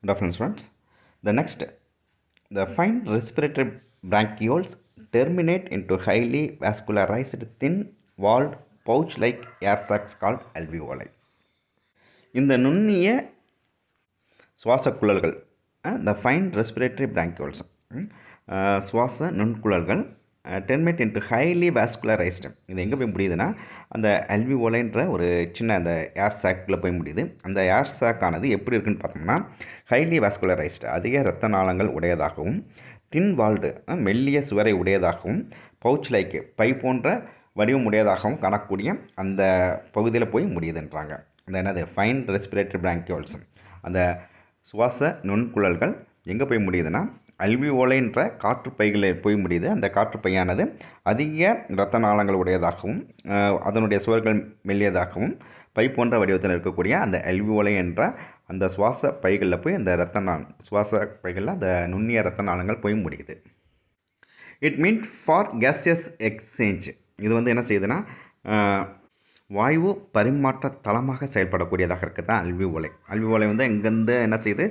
Good afternoon, students. The next, the fine respiratory bronchioles terminate into highly vascularized, thin-walled pouch-like air sacs called alveoli. இந்த நுண்ணிய சுவாச குழல்கள், the fine respiratory bronchioles, சுவாச நுண்குழல்கள் terminate into highly வாஸ்குலரைஸ்டு. இது எங்கே போய் முடியுதுன்னா, அந்த அல்வியோலைன்ற ஒரு சின்ன அந்த ஏர் சாக்கில் போய் முடியுது. அந்த ஏர் சாக்கானது எப்படி இருக்குன்னு பார்த்தோம்னா, ஹைலி வாஸ்குலரைஸ்டு, அதிக இரத்த நாளங்கள் உடையதாகவும், தின் வால்டு, மெல்லிய சுவரை உடையதாகவும், பவுச் லைக்கு, பை போன்ற வடிவம் உடையதாகவும் காணக்கூடிய அந்த பகுதியில் போய் முடியுதுன்றாங்க. அந்த என்னது ஃபைன் ரெஸ்பிரேட்டரி பிராங்கியோல்ஸ், அந்த சுவாச நுண்குழல்கள் எங்கே போய் முடியுதுன்னா, அல்வியோலைன்ற காற்றுப்பைகளில் போய் முடியுது. அந்த காற்றுப்பையானது அதிக இரத்த நாளங்கள் உடையதாகவும், அதனுடைய சுவர்கள் மெல்லியதாகவும், பை போன்ற வடிவத்தில் இருக்கக்கூடிய அந்த அல்வியோலை என்ற அந்த சுவாச பைகளில் போய் அந்த சுவாச பைகளில் அந்த நுண்ணிய இரத்த நாளங்கள் போய் முடியுது. It mean for gaseous exchange. இது வந்து என்ன செய்யுதுன்னா, வாயு பரிமாற்ற தளமாக செயல்படக்கூடியதாக இருக்குது தான் அல்வியோலை. அல்வியோலை வந்து இங்கேருந்து என்ன செய்யுது,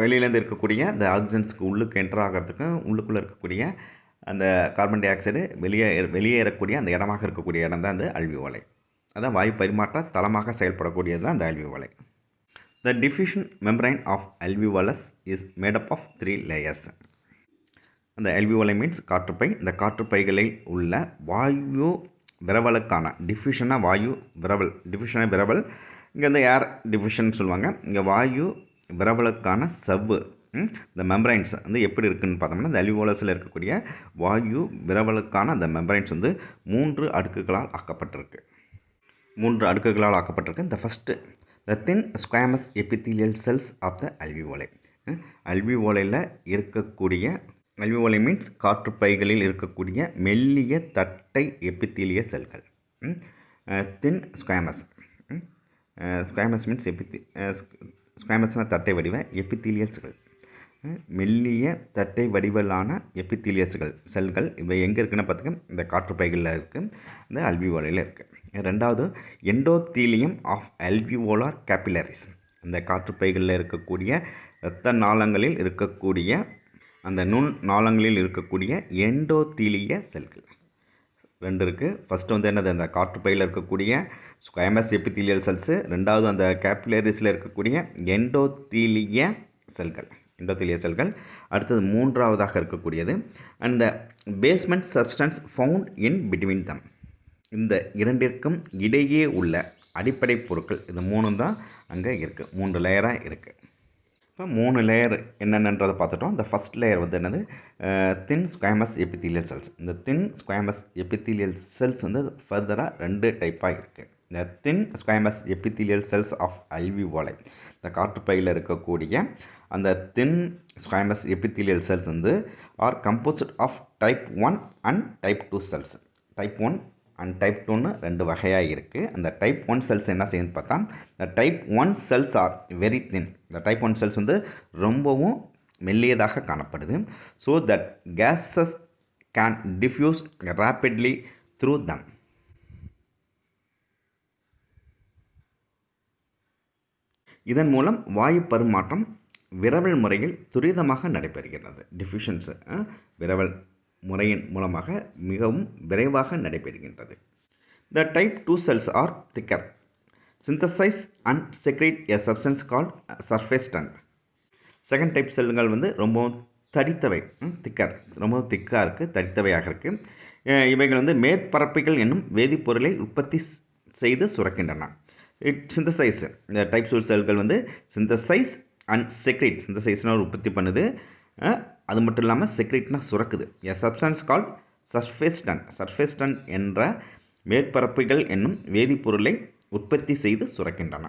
வெளியிலேருந்து இருக்கக்கூடிய அந்த ஆக்சிஜன்ஸுக்கு உள்ளுக்கு என்டர் ஆகிறதுக்கு, உள்ளுக்குள்ளே இருக்கக்கூடிய அந்த கார்பன் டை ஆக்சைடு வெளியேறக்கூடிய அந்த இடமாக இருக்கக்கூடிய இடம் தான் அந்த அல்வியோலை. அதான் வாயு பரிமாற்ற தளமாக செயல்படக்கூடியது தான் அந்த alveoli. The diffusion membrane of alveolus is made up of 3 layers. அந்த அல்வியோலை மீன்ஸ் காற்றுப்பை. இந்த காற்றுப்பைகளில் உள்ள வாயு விரவலுக்கான டிஃப்யூஷனாக வாயு விரவல், டிஃப்யூஷனாக விரவல், இங்கே வந்து ஏர் டிஃப்யூஷன் சொல்லுவாங்க. இங்கே வாயு விரவலுக்கான சவ்வு, இந்த மெம்பரைன்ஸ் வந்து எப்படி இருக்குதுன்னு பார்த்தோம்னா, இந்த அல்வியோலஸில் இருக்கக்கூடிய வாயு விரவலுக்கான அந்த மெம்பரைன்ஸ் வந்து 3 அடுக்குகளால் ஆக்கப்பட்டிருக்கு. இந்த first, the thin squamous epithelial cells of the alveoli. அல்வியோலையில் இருக்கக்கூடிய, அல்வியோலை மீன்ஸ் காற்றுப்பைகளில் இருக்கக்கூடிய மெல்லிய தட்டை எபித்தீலிய செல்கள். தின் ஸ்குவாமஸ், ஸ்குவாமஸ் மீன்ஸ் ஸ்குவாமஸ்னால் தட்டை வடிவ, எபித்தீலியல்ஸ்கள் மெல்லிய தட்டை வடிவலான எபித்தீலியஸ்கள் செல்கள். இவை எங்கே இருக்குன்னு பார்த்துக்க, இந்த காற்றுப்பைகளில் இருக்குது, இந்த அல்வியோலையில் இருக்குது. ரெண்டாவது, எண்டோத்தீலியம் ஆஃப் அல்வியோலார் கேபிலரிஸ். இந்த காற்றுப்பைகளில் இருக்கக்கூடிய இரத்த நாளங்களில் இருக்கக்கூடிய அந்த நுண் நாளங்களில் இருக்கக்கூடிய எண்டோத்தீலிய செல்கள் 2 இருக்குது. ஃபஸ்ட்டு வந்து என்னது, அந்த காற்றுப்பையில் இருக்கக்கூடிய ஸ்குவாமஸ் எபித்தீலியல் செல்ஸு. ரெண்டாவது அந்த கேபிலரிஸில் இருக்கக்கூடிய எண்டோத்தீலிய செல்கள். அடுத்தது மூன்றாவதாக இருக்கக்கூடியது அந்த basement substance found in between தம். இந்த இரண்டிற்கும் இடையே உள்ள அடிப்படை பொருட்கள், இது 3 தான் அங்கே இருக்குது. 3 லேயராக இருக்குது. இப்போ 3 லேயர் என்னென்னன்றதை பார்த்துட்டோம். இந்த ஃபஸ்ட் லேயர் வந்து என்னது, தின் ஸ்குவாமஸ் எபித்தீலியல் செல்ஸ். இந்த தின் ஸ்குவாமஸ் எபித்தீலியல் செல்ஸ் வந்து ஃபர்தராக 2 டைப்பாக இருக்குது. இந்த thin squamous epithelial cells of alveoli, இந்த காற்றுப்பையில் இருக்கக்கூடிய அந்த தின் ஸ்குவாமஸ் எபித்தீலியல் செல்ஸ் வந்து are composed of type 1 and type 2 cells. Type 1 and type 2ன்னு 2 வகையாக இருக்குது. அந்த டைப் 1 செல்ஸ் என்ன செய்யுன்னு பார்த்தா, இந்த type 1 cells are very thin. இந்த டைப் 1 செல்ஸ் வந்து ரொம்பவும் மெல்லியதாக காணப்படுது. So that gases can diffuse rapidly through them. இதன் மூலம் வாயு பரிமாற்றம் விரவல் முறையில் துரிதமாக நடைபெறுகிறது. டிஃப்யூஷன்ஸ் விரவல் முறையின் மூலமாக மிகவும் விரைவாக நடைபெறுகின்றது. The type 2 cells are thicker, synthesize and secrete a substance called surface tenant. Second type செல்கள் வந்து ரொம்பவும் தடித்தவை, திக்கர், ரொம்பவும் திக்காக இருக்குது, தடித்தவையாக இருக்குது. இவைகள் வந்து மேற்பரப்புகள் என்னும் வேதிப்பொருளை உற்பத்தி செய்து சுரக்கின்றன. சிந்தசைஸ், இந்த டைப் 2 செல்கள் வந்து சிந்தசைஸ் அண்ட் செக்ரேட். சிந்தசைஸ்னால் உற்பத்தி பண்ணுது, அது மட்டும் இல்லாமல் செக்ரேட்னா சுரக்குது. A substance called surfactant என்ற மேற்பரப்புகள் என்னும் வேதிப்பொருளை உற்பத்தி செய்து சுரக்கின்றன.